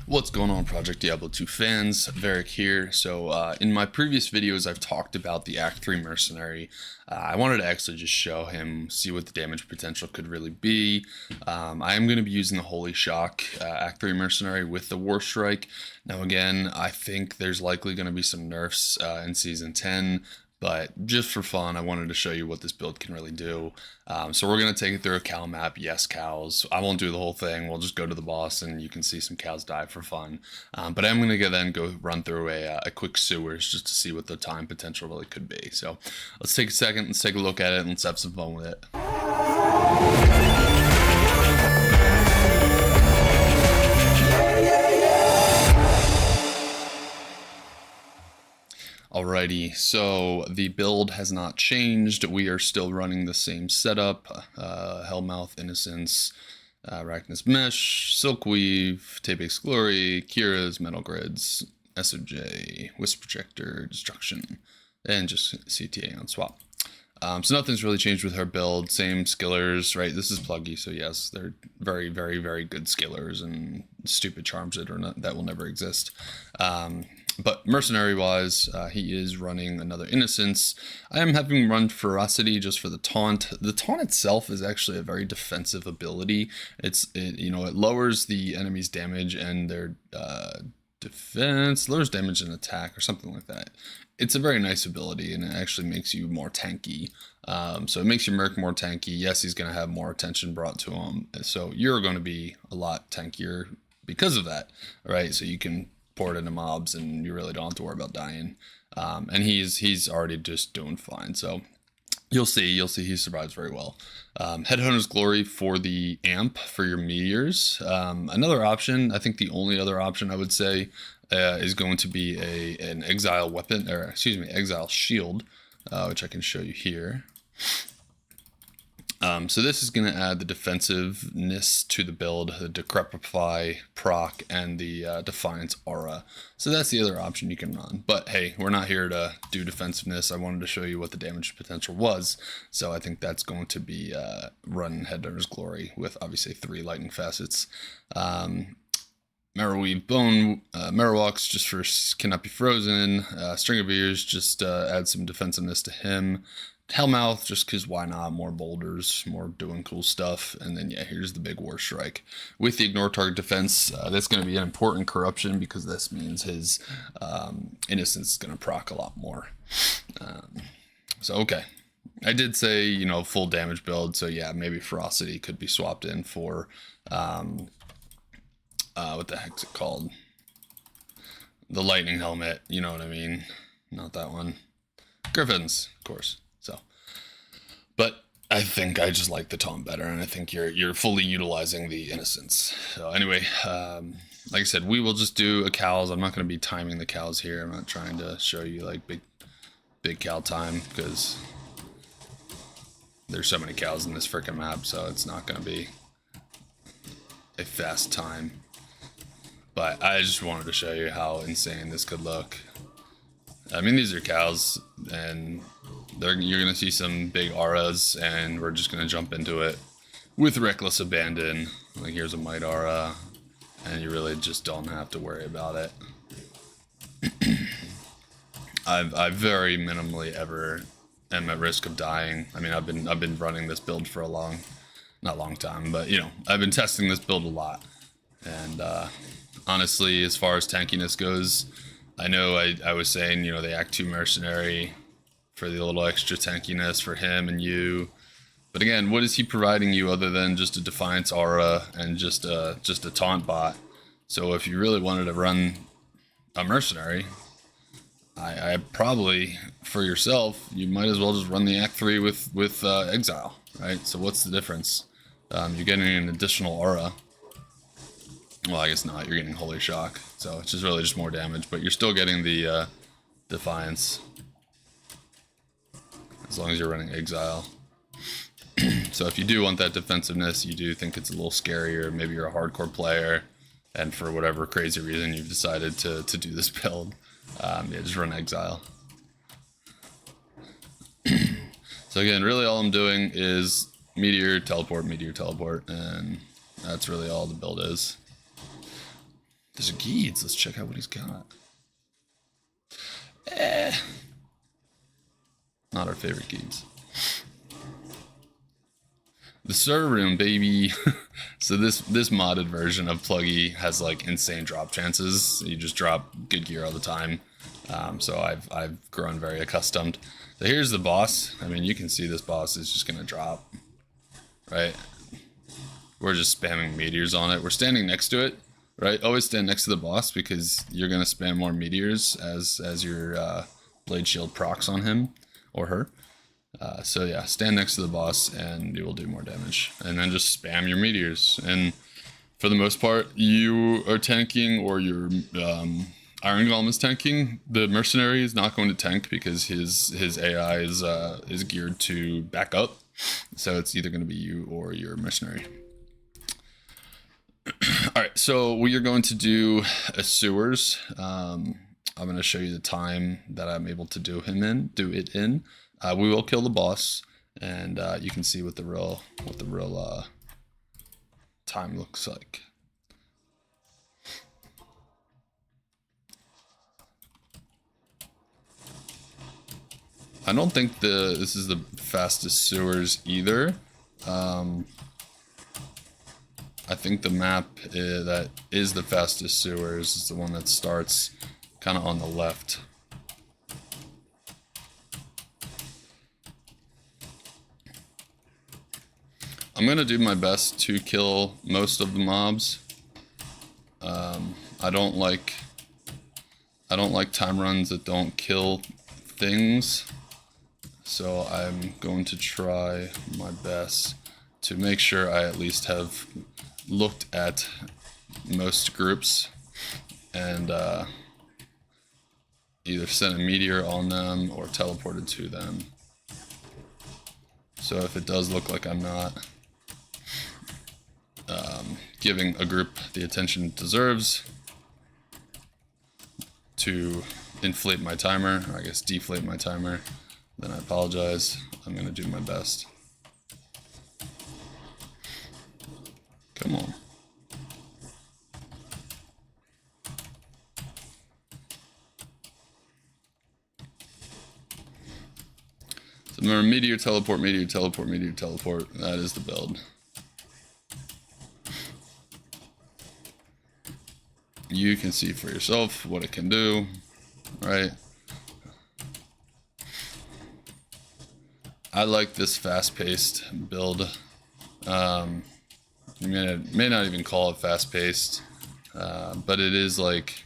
What's going on, Project Diablo 2 fans? Varric here. So in my previous videos I've talked about the Act 3 Mercenary. I wanted to actually just show him, see what the damage potential could really be. I am going to be using the Holy Shock Act 3 Mercenary with the War Strike. Now again, I think there's likely going to be some nerfs in Season 10. But just for fun, I wanted to show you what this build can really do. So we're going to take it through a cow map. Yes, cows. I won't do the whole thing. We'll just go to the boss and you can see some cows die for fun. But I'm going to then go run through a quick sewers just to see what the time potential really could be. So let's take a second, let's take a look at it, and let's have some fun with it. Alrighty, so the build has not changed. We are still running the same setup. Hellmouth, Innocence, Arachnus Mesh, Silkweave, Tapex Glory, Kira's, Metal Grids, SOJ, Wisp Projector, Destruction, and just CTA on swap. So nothing's really changed with her build. Same skillers, right? This is pluggy, so yes, they're very, very, very good skillers and stupid charms that will never exist. But mercenary-wise, he is running another Innocence. I am having him run Ferocity just for the taunt. The taunt itself is actually a very defensive ability. It lowers the enemy's damage and their defense, lowers damage and attack or something like that. It's a very nice ability, and it actually makes you more tanky. So it makes your Merc more tanky. Yes, he's going to have more attention brought to him. So you're going to be a lot tankier because of that, right? So you can pour it into mobs and you really don't have to worry about dying. And he's already just doing fine. So you'll see he survives very well. Headhunter's Glory for the amp for your meteors. Another option, I think the only other option I would say is going to be an exile weapon, or excuse me, exile shield, which I can show you here. So this is going to add the defensiveness to the build, the Decrepify proc, and the Defiance aura. So that's the other option you can run. But hey, we're not here to do defensiveness. I wanted to show you what the damage potential was. So I think that's going to be run Headhunter's Glory with obviously 3 lightning facets. Marrowweave Bone, Marrowwalks just for cannot be frozen. String of Ears just add some defensiveness to him. Hellmouth, just because why not? More boulders, more doing cool stuff. And then, yeah, here's the big War Strike. With the Ignore Target Defense, that's going to be an important corruption because this means his Innocence is going to proc a lot more. So, okay. I did say, full damage build. So, yeah, maybe Ferocity could be swapped in for, what the heck's it called? The Lightning Helmet, you know what I mean? Not that one. Griffins, of course. But I think I just like the taunt better, and I think you're fully utilizing the Innocence. So anyway, like I said, we will just do a cows. I'm not going to be timing the cows here. I'm not trying to show you like big cow time because there's so many cows in this freaking map, so it's not going to be a fast time. But I just wanted to show you how insane this could look. I mean, these are cows, and you're going to see some big auras, and we're just going to jump into it with Reckless Abandon. Like, here's a Might aura, and you really just don't have to worry about it. I very minimally ever am at risk of dying. I mean, I've been running this build for not long time, but, I've been testing this build a lot. And, honestly, as far as tankiness goes, I know I was saying, the Act 2 Mercenary for the little extra tankiness for him and you. But again, what is he providing you other than just a Defiance aura and just a taunt bot? So if you really wanted to run a Mercenary, I probably, for yourself, you might as well just run the Act 3 with Exile, right? So what's the difference? You're getting an additional aura. Well, I guess not. You're getting Holy Shock, so it's really just more damage, but you're still getting the Defiance as long as you're running Exile. So if you do want that defensiveness, you do think it's a little scarier, maybe you're a hardcore player, and for whatever crazy reason you've decided to do this build, yeah, just run Exile. So again, really all I'm doing is Meteor, teleport, and that's really all the build is. There's a Geeds. Let's check out what he's got. Not our favorite Geeds. The server room, baby. So this modded version of Pluggy has like insane drop chances. You just drop good gear all the time. So I've grown very accustomed. So here's the boss. I mean, you can see this boss is just gonna drop, right? We're just spamming meteors on it. We're standing next to it, right? Always stand next to the boss because you're gonna spam more meteors as your blade shield procs on him or her. So yeah, stand next to the boss and you will do more damage. And then just spam your meteors. And for the most part, you are tanking or your Iron Golem is tanking. The Mercenary is not going to tank because his AI is geared to back up. So it's either going to be you or your Mercenary. Alright, so we are going to do a sewers. I'm going to show you the time that I'm able to do it in. We will kill the boss, and you can see what the real time looks like. I don't think this is the fastest sewers either. I think the map that is the fastest sewers is the one that starts kind of on the left. I'm gonna do my best to kill most of the mobs. I don't like time runs that don't kill things, so I'm going to try my best to make sure I at least have looked at most groups and either sent a meteor on them or teleported to them. So if it does look like I'm not giving a group the attention it deserves, to inflate my timer, or I guess deflate my timer, then I apologize. I'm gonna do my best. Come on. So remember, meteor, teleport, meteor, teleport, meteor, teleport. That is the build. You can see for yourself what it can do, right? I like this fast-paced build. You may not even call it fast-paced, but it is like,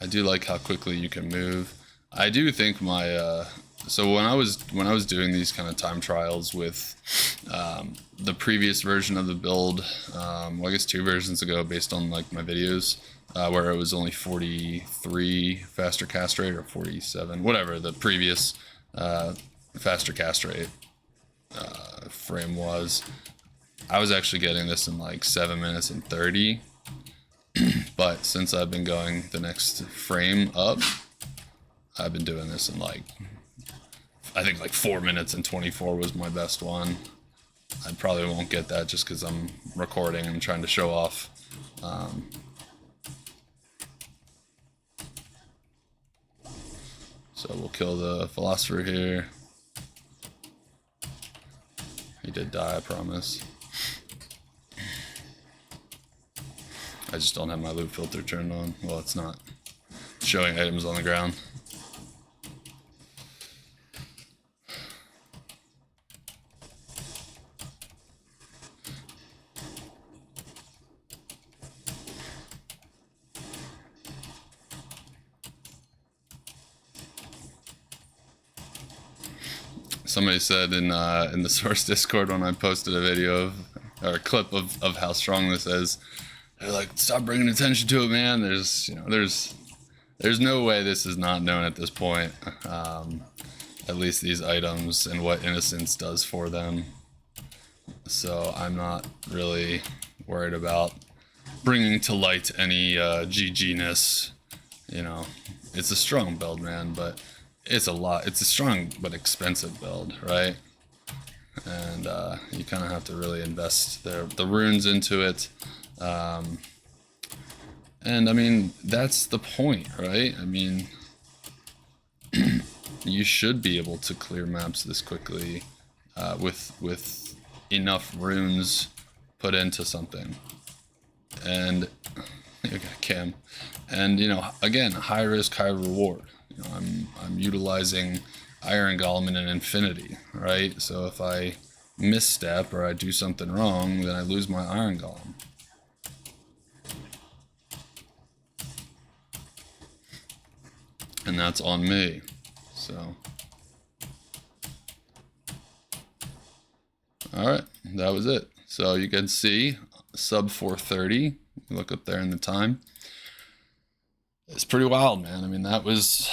I do like how quickly you can move. I do think my so when I was doing these kind of time trials with the previous version of the build, well, I guess 2 versions ago, based on like my videos, where it was only 43 faster cast rate or 47, whatever the previous faster cast rate frame was. I was actually getting this in like 7 minutes and 30, but since I've been going the next frame up, I've been doing this in like, I think like 4 minutes and 24 was my best one. I probably won't get that just because I'm recording and trying to show off. So we'll kill the philosopher here. He did die, I promise. I just don't have my loot filter turned on. Well, it's not showing items on the ground. Somebody said in the Source Discord when I posted a video or a clip of how strong this is, they're like, "Stop bringing attention to it, man. There's no way this is not known at this point. At least these items and what innocence does for them. So I'm not really worried about bringing to light any GG-ness. You know, it's a strong build, man, but it's a strong but expensive build, right? And you kind of have to really invest the runes into it, And I mean, that's the point, right? I mean, you should be able to clear maps this quickly with enough runes put into something. And okay, Cam, and you know, again, high risk, high reward. You know, I'm utilizing Iron Golem in an infinity, right? So if I misstep or I do something wrong, then I lose my Iron Golem. And that's on me. So, all right, that was it. So you can see sub 430. Look up there in the time. It's pretty wild, man. I mean, that was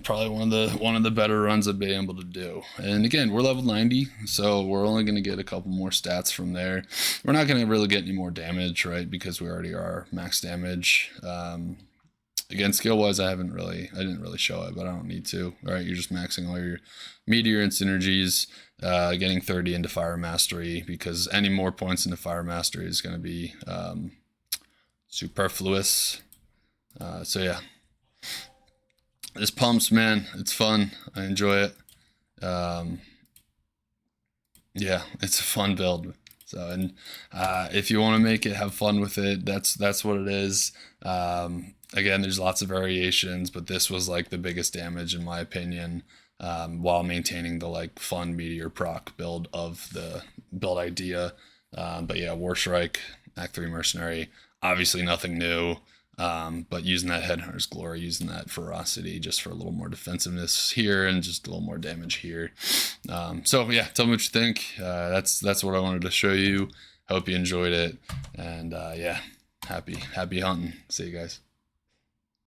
probably one of the better runs I've been able to do. And again, we're level 90, so we're only going to get a couple more stats from there. We're not going to really get any more damage, right? Because we already are max damage. Again, skill-wise, I didn't really show it, but I don't need to. All right, you're just maxing all your Meteor and synergies, getting 30 into Fire Mastery, because any more points into Fire Mastery is going to be superfluous. So yeah, this pumps, man. It's fun. I enjoy it. Yeah, it's a fun build. So, and if you want to make it, have fun with it. That's what it is. Again, there's lots of variations, but this was like the biggest damage in my opinion, while maintaining the like fun Meteor proc build of the build idea. But yeah, Warstrike, Act 3 Mercenary, obviously nothing new. But using that Headhunter's Glory, using that Ferocity just for a little more defensiveness here and just a little more damage here. So yeah, tell me what you think. That's what I wanted to show you. Hope you enjoyed it. And yeah, happy hunting. See you guys.